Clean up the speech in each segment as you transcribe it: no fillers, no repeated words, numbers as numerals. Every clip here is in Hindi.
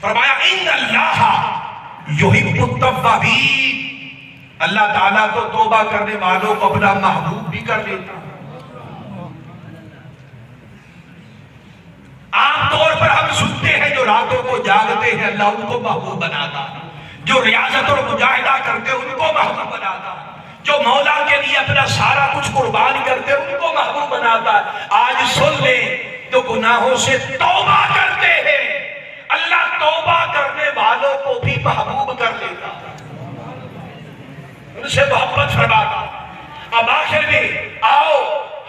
फरमाया इन्नल्लाह युहिब्बुत तव्वाबीन, अल्लाह ताला तो तौबा करने वालों को अपना महबूब भी कर लेता। आमतौर पर हम सुनते हैं जो रातों को जागते हैं अल्लाह उनको महबूब बनाता, जो रियाजत और मुजाहिदा करते उनको महबूब बनाता, जो मौला के लिए अपना सारा कुछ कुर्बान करते उनको महबूब बनाता। आज सुन ले, तो गुनाहों से तौबा करते हैं अल्लाह तौबा करने वालों को भी महबूब कर लेता, उनसे मोहब्बत फरमाता। अब आखिर में आओ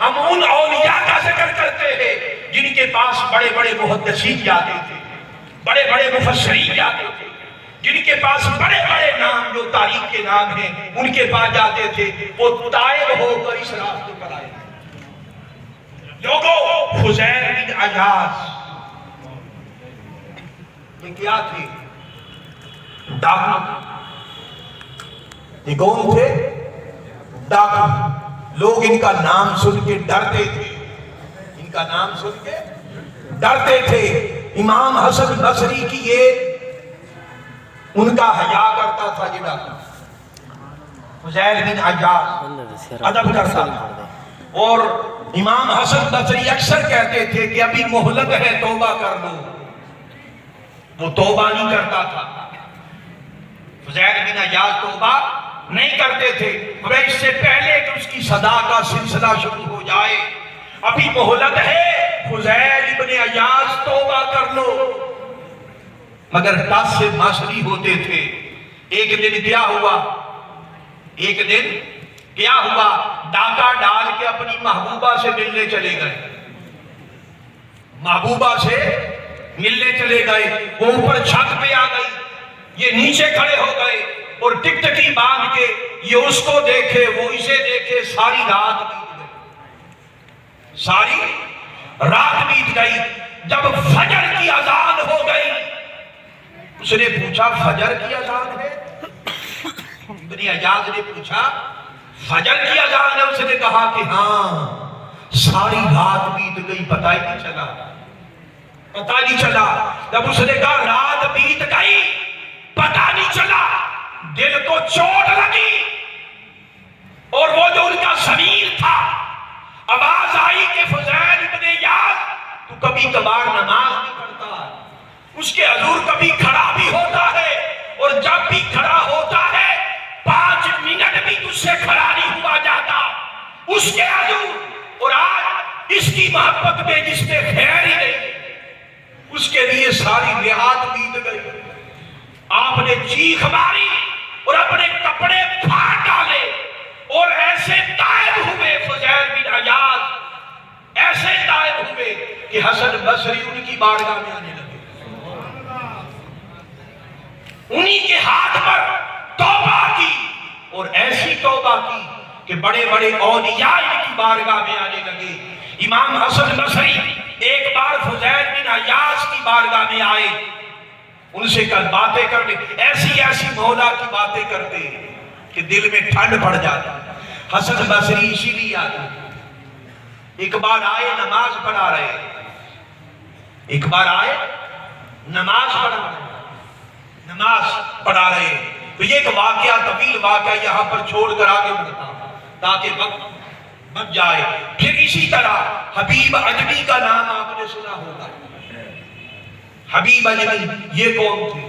हम उन औलिया का जिक्र करते हैं जिनके पास बड़े बड़े मुहद्दिसीन जाते थे, बड़े बड़े मुफस्सिरीन जाते थे, जिनके पास बड़े बड़े नाम जो तारीख के नाम हैं उनके पास जाते थे। वो ताइब होकर इस रास्ते पर आए लोगों। फुज़ैल बिन अयाज ये क्या थे? डाकू। ये कौन थे? डाकू। लोग इनका नाम सुन के डरते थे, इनका नाम सुन के डरते थे। इमाम हसन बसरी की ये उनका हया करता था, ये डाकू फुज़ैल बिन अयाज अदब करता था। और इमाम हसन बसरी अक्सर कहते थे कि अभी मोहलत है, तौबा कर लो। वो तौबा नहीं करता था। फुज़ैल बिन अयाज तौबा नहीं करते थे। और इससे पहले कि उसकी सदा का सिलसिला शुरू हो जाए, अभी मोहलत है, फुज़ैल इब्न अयाज तौबा कर लो। मगर टस से माशरी होते थे। एक दिन क्या हुआ? एक दिन क्या हुआ? डाका डाल के अपनी महबूबा से मिलने चले गए, महबूबा से मिलने चले गए। वो ऊपर छत पे आ गई, ये नीचे खड़े हो गए और टिकटकी बांध के ये उसको देखे, वो इसे देखे। सारी रात बीत गई, सारी रात बीत गई। जब फजर की अजान हो गई, उसने पूछा फजर की अजान है? इब्न अयाज ने पूछा फजर की अजान है? उसने कहा कि हाँ। सारी रात बीत गई, पता ही नहीं चला, पता नहीं चला। जब उसने कहा रात बीत गई पता नहीं चला, दिल को चोट लगी। और वो जो उनका शरीर था, आवाज आई कि फुज़ैल इब्न अयाज तू कभी कभार नमाज नहीं पढ़ता, उसके हुजूर कभी खड़ा भी होता है, और जब भी खड़ा होता है 5 मिनट भी तुझसे खड़ा नहीं हुआ जाता उसके हुजूर। और आज इसकी मोहब्बत में जिसने खैर ही नहीं, उसके लिए सारी रात बीत गई। आपने चीख मारी और अपने कपड़े फाड़ डाले और ऐसे तायब हुए फुज़ैल बिन अयाज, ऐसे तायब हुए कि हसन बसरी उनकी बारगाह में आने लगे। उन्हीं के हाथ पर तौबा की, और ऐसी तौबा की कि बड़े बड़े औलिया इनकी बारगाह में आने लगे। इमाम हसन बसरी एक बार फुज़ैल बिन अयाज की बारगाह में आए, उनसे कल बातें करने, ऐसी ऐसी मौला की बातें करते कि दिल में ठंड पड़ जाती। हसन बसरी इसीलिए आते। एक बार आए नमाज पढ़ा रहे, एक बार आए नमाज पढ़ा रहे। तो ये एक वाकया, तवील वाकया यहां पर छोड़कर आगे बढ़ता ताकि वक्त बच जाए। फिर इसी तरह हबीब अजमी का नाम आपने सुना होगा। हबीब अजमी ये कौन थे?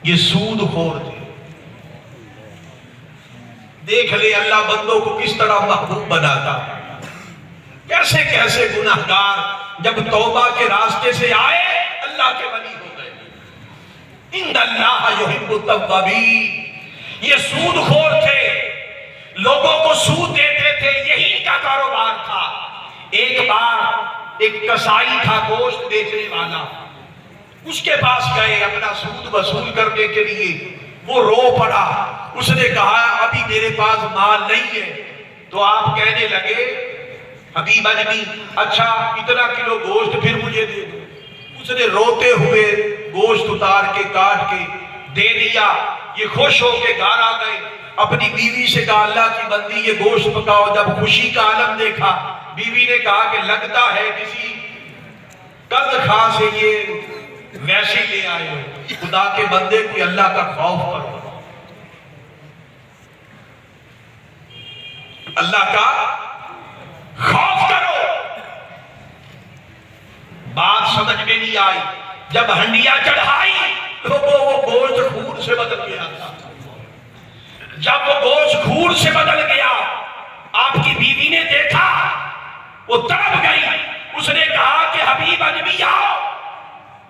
ये सूदखोर थे। देख ले अल्लाह बंदों को किस तरह महबूब बनाता। कैसे कैसे गुनाहगार जब तौबा के रास्ते से आए अल्लाह के वली हो गए। इन्नल्लाह युहिब्बुत तव्वाबीन। ये सूदखोर थे, लोगों को सूद देते थे, यही इनका कारोबार था। एक बार एक कसाई था गोश्त बेचने वाला, उसके पास गए अपना सूद वसूल करने के लिए। वो रो पड़ा, उसने कहा अभी मेरे पास माल नहीं है। तो आप कहने लगे हबीब अजमी अच्छा इतना किलो गोश्त फिर मुझे दे दो। उसने रोते हुए गोश्त उतार के काट के दे दिया। ये खुश होके घर आ गए, अपनी बीवी से कहा अल्लाह की बंदी ये गोश्त पकाओ। जब खुशी का आलम देखा, बीवी ने कहा कि लगता है किसी कर्ज खा से ये वैसे ले आए हो। खुदा के बंदे कोई अल्लाह का खौफ करो, अल्लाह का खौफ करो। बात समझ में नहीं आई। जब हंडिया चढ़ाई तो वो गोश्त खून से बदल गया था। जब वो गोश्त खून से बदल गया, आपकी बीवी ने देखा, वो तड़प गई। उसने कहा कि हबीब अजमी आओ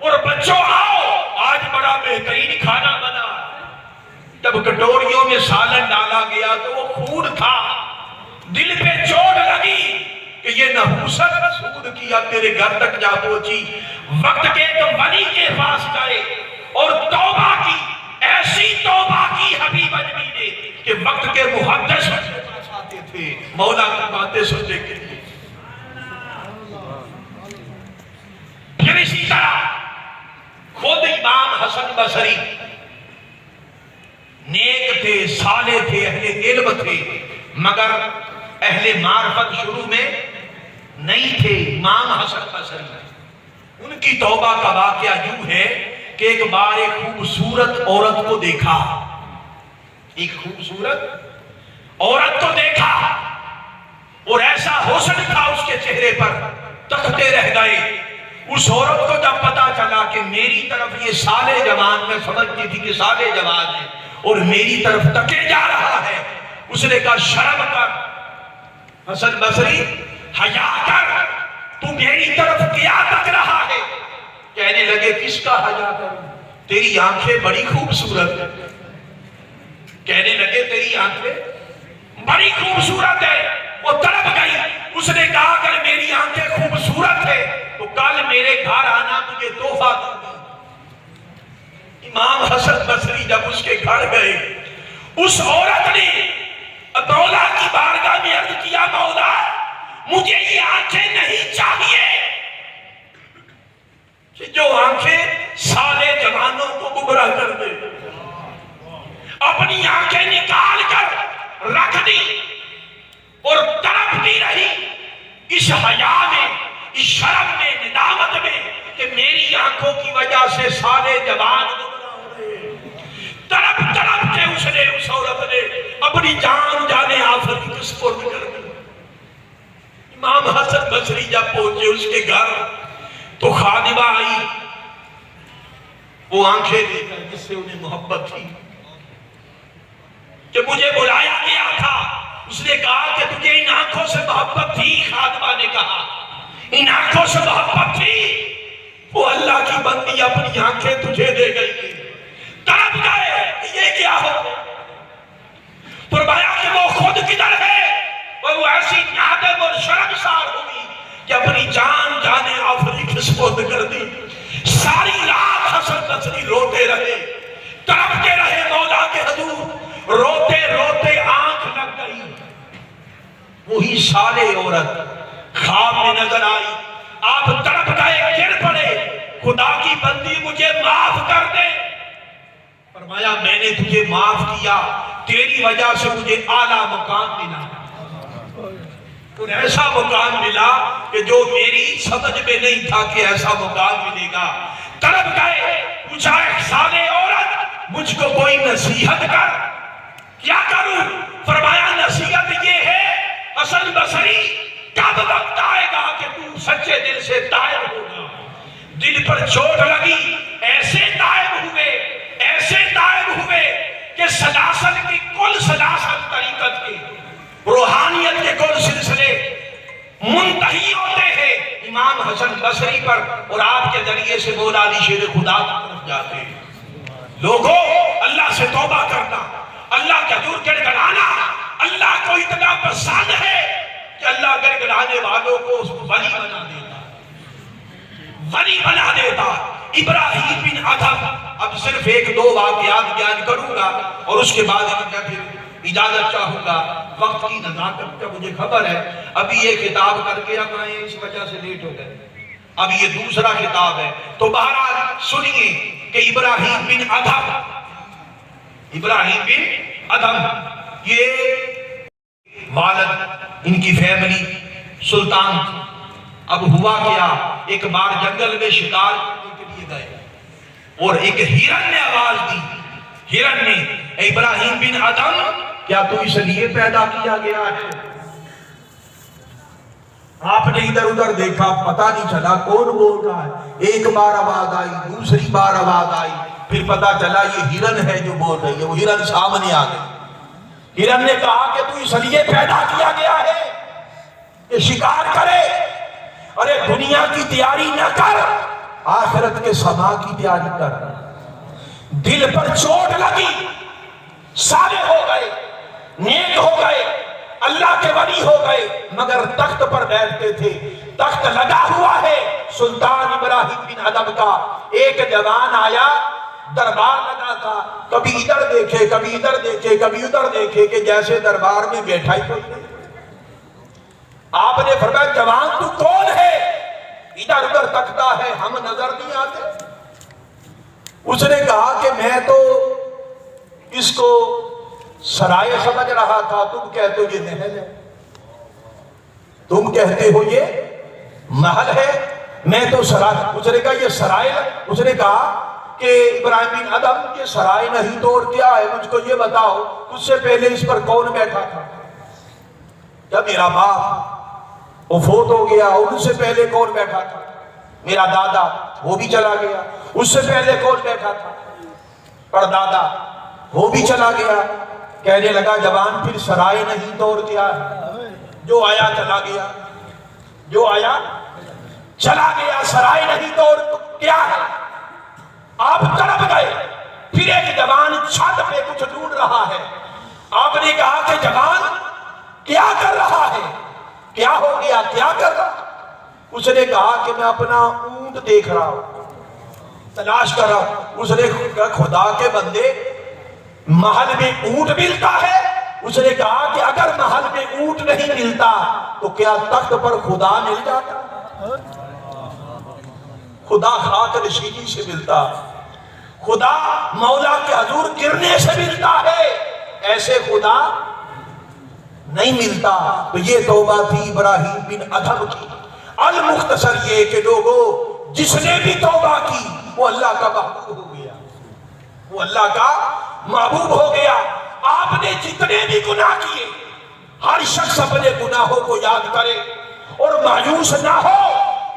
और बच्चों आओ, आज बड़ा बेहतरीन खाना बना। जब कटोरियों में सालन डाला गया तो वो खून था। दिल पे चोट लगी कि ये नहुसत सूद किया तेरे घर तक जा पहुंची। वक्त के एक वली के पास गए और तौबा की, ऐसी तौबा की हबीब अजमी ने कि वक्त के मुहद्दिस आते थे मौला की बातें सुनने के लिए। फिर इसी तरह खुद इमाम हसन बसरी नेक थे, साले थे, अहले इल्म थे, मगर अहले मार्फत शुरू में नहीं थे। इमाम हसन बसरी उनकी तौबा का वाकया यूं है कि एक बार एक खूबसूरत औरत को देखा, एक खूबसूरत औरत को देखा और ऐसा हुस्न था उसके चेहरे पर, तकते रह गए। उस औरत को जब पता चला कि मेरी तरफ ये साले जवान, में समझती थी कि साले जवान है और मेरी तरफ तके जा रहा है, उसने कहा शर्म कर हसन बसरी, हया कर, तू मेरी तरफ क्या तक रहा है। कहने लगे किसका हया करूं, तेरी आंखें बड़ी खूबसूरत है। कहने लगे तेरी आंखें बड़ी खूबसूरत है। वो तड़प गई। उसने कहा अगर मेरी आंखें खूबसूरत है तो कल मेरे घर आना, तुझे तोहफा दूंगा। इमाम हसन बसरी जब उसके घर गए, उस औरत ने मौला की बारगाह में अर्ज किया, मौला मुझे ये आंखें नहीं चाहिए कि जो आंखें साले जवानों को गुमराह कर दे। अपनी आंखें निकाल कर रख दी और तड़पती रही इस हया में, इस शर्म में, निदामत में कि मेरी आंखों की वजह से साले जवान गुमराह हो रहे। तड़प तड़प के उसने, उस औरत ने अपनी जान जाने आफत को सुपुर्द कर दी। इमाम हसन बसरी जब पहुंचे उसके घर तो खादिमा आई, वो आंखें लेकर जिससे उन्हें मोहब्बत थी, कि मुझे बुलाया गया था। उसने कहा कि तुझे इन आंखों से मोहब्बत थी। खादिमा ने कहा इन आंखों से मोहब्बत थी। वो अल्लाह की बंदी अपनी आंखें तुझे दे गई। तड़प गए, ये क्या हो। फरमाया कि वो खुद किधर है। वो ऐसी नादम और शर्मसार हुई कि अपनी जान जाने आफरी की सुपुर्द कर दी। सारी रात हसन बसरी रोते रहे, तड़पते रहे मौला के हुजूर। रोते रोते आंख लग गई। वही साले औरत ख्वाब में नजर आई। आप तड़प गए, गिर पड़े, खुदा की बंदी मुझे माफ कर दे। फरमाया मैंने तुझे माफ किया, तेरी वजह से मुझे आला मुकाम मिला। और ऐसा मुकाम मिला कि जो मेरी समझ में नहीं था कि ऐसा मुकाम मिलेगा। तड़प गए, पूछा साले औरत मुझको कोई नसीहत कर, क्या करूं। फरमाया नसीहत ये है हसन बसरी, कब वक्त आएगा कि तू सच्चे दिल से तायब होगा। दिल पर चोट लगी, ऐसे तायब हुए, ऐसे तायब हुए कि सलासल की कुल सलासल तरीकत के, रूहानियत के कुल सिलसिले मुंतही होते हैं इमाम हसन बसरी पर और आपके जरिए से मौला अली शेर खुदा की तरफ जाते हैं। लोगों अल्लाह से तौबा करना, अल्लाह का दूर गिड़गिड़ाना अल्लाह को इतना पसंद है कि अल्लाह गिड़गिड़ाने वालों को वली बना देता, वली बना देता। इब्राहिम बिन अदहम, अब सिर्फ एक दो वाकयात बयान करूंगा और उसके बाद मैं फिर इजाजत चाहूंगा। वक्त की नजाकत का मुझे खबर है, अभी ये किताब करके अब आए, इस वजह से लेट हो गए। अब ये दूसरा किताब है, तो बहरहाल सुनिए कि इब्राहिम बिन अदहम, इब्राहिम बिन अदहम ये वालद, इनकी फैमिली सुल्तान थी। अब हुआ क्या, एक बार जंगल में शिकार करने के लिए गए, और एक हिरन ने आवाज दी, हिरन ने, इब्राहिम बिन अदम, क्या तू इसलिए पैदा किया गया है? आपने इधर उधर देखा, पता नहीं चला कौन बोल रहा है। एक बार आवाज आई, दूसरी बार आवाज आई, फिर पता चला ये हिरन है जो बोल रही है। वो हिरन सामने आ गई। हिरन ने कहा कि तू इसलिए पैदा किया गया है कि शिकार करे? अरे दुनिया की तैयारी न कर, आखिरत के समा की तैयारी कर। दिल पर चोट लगी, साले हो गए, नेक हो गए, अल्लाह के वली हो गए, मगर तख्त पर बैठते थे। तख्त लगा हुआ है सुल्तान इब्राहिम बिन अदम का। एक जवान आया, दरबार लगा था, कभी इधर देखे, कभी इधर देखे, कभी उधर देखे, कि जैसे दरबार में बैठा ही कोई नहीं। आपने फरमाया, जवान तू कौन है? इधर उधर तकता है, हम नजर नहीं आते। उसने कहा कि मैं तो इसको सराय समझ रहा था, तुम कहते हो ये महल है, तुम कहते हो ये महल है, मैं तो सराय। उसने कहा ये सराय। उसने कहा कि इब्राहिम बिन अदम, ये सराय नहीं तो और क्या है? मुझको ये बताओ, उससे पहले इस पर कौन बैठा था? जब मेरा बाप वो फोत हो गया, उससे पहले कौन बैठा था? मेरा दादा, वो भी चला गया। उससे पहले कौन बैठा था? परदादा, वो भी चला गया। कहने लगा, जवान फिर सराय नहीं तो और क्या है? जो आया चला गया, जो आया चला गया, सराय नहीं तो और क्या है? आप तड़प गए। फिर एक जवान छत पे कुछ ढूंढ रहा है। आपने कहा कि जवान क्या कर रहा है? क्या हो गया, क्या कर रहा? उसने कहा कि मैं अपना ऊंट देख रहा हूं, तलाश कर रहा हूं। उसने कहा, खुदा के बंदे, महल में ऊंट मिलता है? उसने कहा कि अगर महल में ऊंट नहीं मिलता तो क्या तख्त पर खुदा मिल जाता? खुदा खाक नशीनी से मिलता, खुदा मौला के हजूर गिरने से मिलता है, ऐसे खुदा नहीं मिलता। तो ये तौबा थी इब्राहिम बिन अदम की। अल मुख्तसर ये कि लोगों, जिसने भी तौबा की वो अल्लाह का महबूब हो गया, वो अल्लाह का महबूब हो गया। आपने जितने भी गुनाह किए, हर शख्स अपने गुनाहों को याद करे और मायूस ना हो।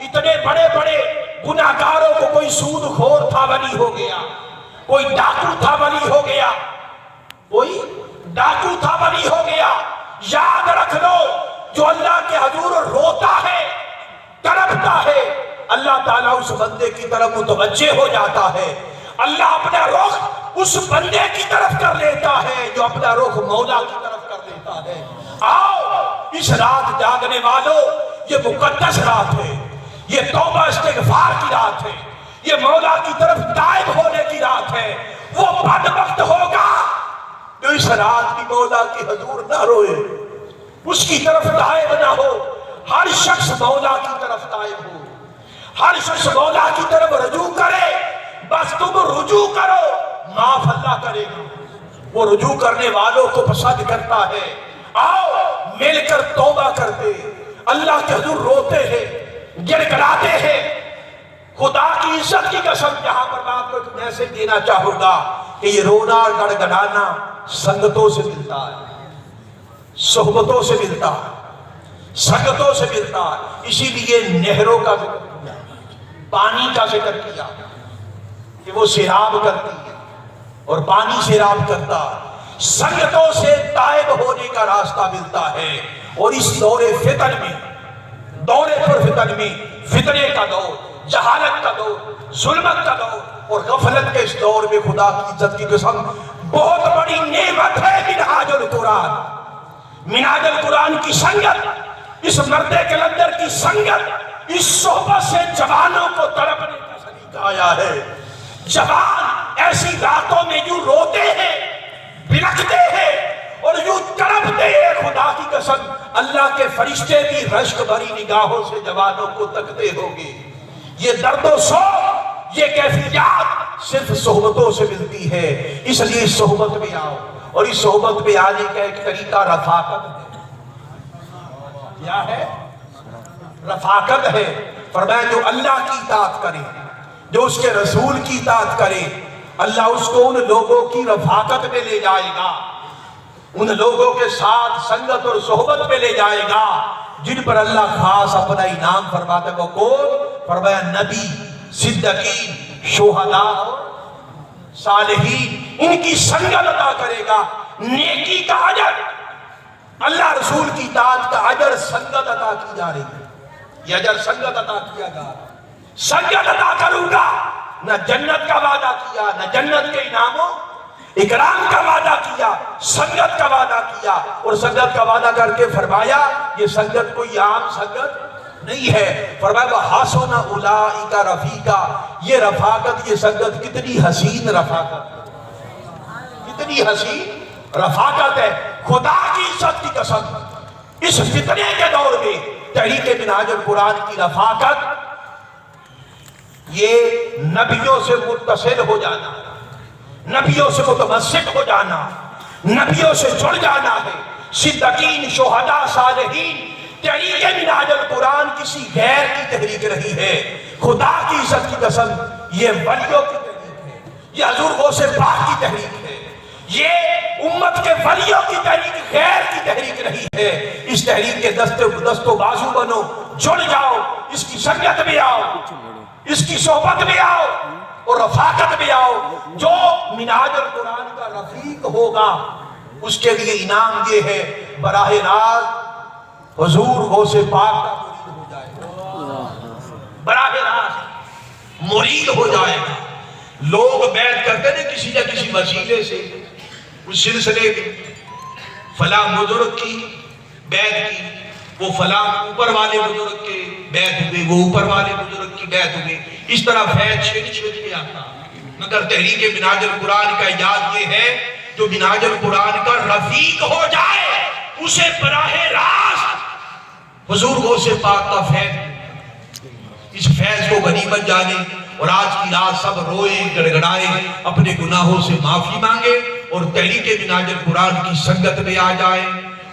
इतने बड़े बड़े गुनाहगारों को, कोई सूदखोर था वली हो गया, कोई डाकू था वली हो गया, कोई डाकू था वली हो गया। याद रख लो, जो अल्लाह के हजूर रोता है, तड़पता है, अल्लाह ताला उस बंदे की तरफ मुतवज्जे हो जाता है। अल्लाह अपना रुख उस बंदे की तरफ कर लेता है जो अपना रुख मौला की तरफ कर देता है। आओ, इस रात जागने वालों, ये मुकद्दस रात है, ये तौबा इस्तिग़फ़ार की रात है, ये मौला की तरफ ताइब होने की रात है। वो बदबख्त होगा जो इस रात की मौला की हजूर ना रोए, उसकी तरफ ताइब ना हो। हर शख्स मौला की तरफ ताइब हो, हर शख्स मौला की तरफ रुजू करे। बस तुम रुजू करो, माफ अल्लाह करेगा। वो रुजू करने वालों को पसंद करता है। आओ मिलकर तौबा करते, अल्लाह के हजूर रोते हैं, गिड़गिड़ाते हैं। खुदा की इज्जत की कसम, यहां पर मैं आपको एक मैसेज देना चाहूंगा कि ये रोना और गड़गड़ाना संगतों से मिलता है, सोहबतों से मिलता है, संगतों से मिलता है। इसीलिए नहरों का जिक्र किया, पानी का जिक्र किया कि वो सैराब करती है और पानी सैराब करता है। संगतों से ताइब होने का रास्ता मिलता है। और इस दौरे फितन में, दौरे पर फितन में, फितने का दौर, जहालत का दौर, जुल्मत का दौर और गफलत के इस दौर में खुदा की इज्जत की कसम, बहुत बड़ी नेमत है मिनहाजुल कुरान। मिनहाजुल कुरान की संगत, इस मर्दे कलंदर की संगत, इस सोहबत से जवानों को तड़पने का सलीका आया है। जवान ऐसी रातों में यूं रोते हैं, बिलखते हैं और यूं तड़पते हैं, खुदा की कसम अल्लाह के फरिश्ते भी रश्क भरी निगाहों से जवानों को तकते होंगे। ये दर्दो शौक, ये कैफियत सिर्फ सोहबतों से मिलती है। इसलिए इस सोहबत में आओ, और इस सोहबत में आने का एक तरीका रफाकत है। क्या है? रफाकत है। फरमाया जो अल्लाह की इताअत करे, जो उसके रसूल की इताअत करे, अल्लाह उसको उन लोगों की रफाकत में ले जाएगा, उन लोगों के साथ संगत और सोहबत में ले जाएगा जिन पर अल्लाह खास अपना इनाम फरमाता है। वो कौन? फरमाया नबी, सिद्दीकीन, शुहदा और सालिहीन। इनकी संगत अता करेगा, नेकी का अजर, अल्लाह रसूल की इताअत का अजर संगत अता की जा रही है। यह अजर संगत अता किया जा रहा है। संगत अता करूंगा, न जन्नत का वादा किया, न जन्नत के इनामों इकराम का वादा किया, संगत का वादा किया। और संगत का वादा करके फरमाया ये संगत कोई आम संगत नहीं है। फरमाया हासुन उलाइका रफीका, ये रफाकत, ये संगत कितनी हसीन रफाकत, कितनी हसीन रफाकत है। खुदा की इज्जत की कसम, इस फितने के दौर में तहरीक मिनहाजुल कुरान की रफाकत, ये नबियों से मुत्तसिल हो जाना, नबियों से मुतमस्सिक हो जाना, नबियों से जुड़ जाना है। सिद्दीकीन, शुहदा, सालिहीन। तहरीक मिनहाजुल कुरान किसी गैर की तहरीक रही है। खुदा की इज्जत की कसम, ये वलियों की तहरीक है, ये हुजूर गौसे पाक की तहरीक है, ये उम्मत के वलियों की तहरीक, गैर की तहरीक रही है। इस तहरीक के दस्तों बाजू बनो, जुड़ जाओ, इसकी संगत में आओ, इसकी सोहबत में आओ और रफाकत में आओ। जो मिनहाजुल कुरान का रफीक होगा उसके लिए इनाम ये है, बराह रास्त हुजूर गौसे पाक का मुरीद हो जाएगा, बराह रास्त मुरीद हो जाएगा। लोग बैठ करते ना किसी वसीले से, उस सिलसिले में फला बुजुर्ग की बैत की, वो फला ऊपर वाले बुजुर्ग के बैत हुए, वो ऊपर वाले बुजुर्ग की बैत हुए। इस तरह फैज छेड़ के आता। मगर तहरीक मिनहाजुल कुरान का इजाज ये है, जो मिनहाजुल कुरान का रफीक हो जाए उसे बराह रास्त हुजूर गौसे पाक का फैज, इस फैज को गनीमत जाने और आज की रात सब रोए, गड़गड़ाए, अपने गुनाहों से माफी मांगे और तहरीक मिनहाजुल कुरान की संगत में आ जाए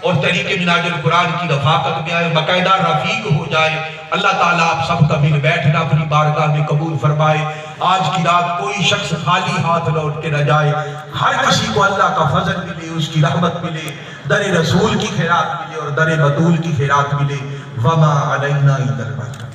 और तहरीक मिनहाजुल कुरान की रफाकत में आए, बाकायदा रफीक हो जाए। अल्लाह ताला आप सबका मिल बैठना अपनी बारगाह में कबूल फरमाए। आज की रात कोई शख्स खाली हाथ लौट के न जाए, हर किसी को अल्लाह का फजल मिले, उसकी रहमत मिले, दर रसूल की खैरात मिले और दर बतूल की खैरात मिले। वमा अलैना इल्लल बलाग।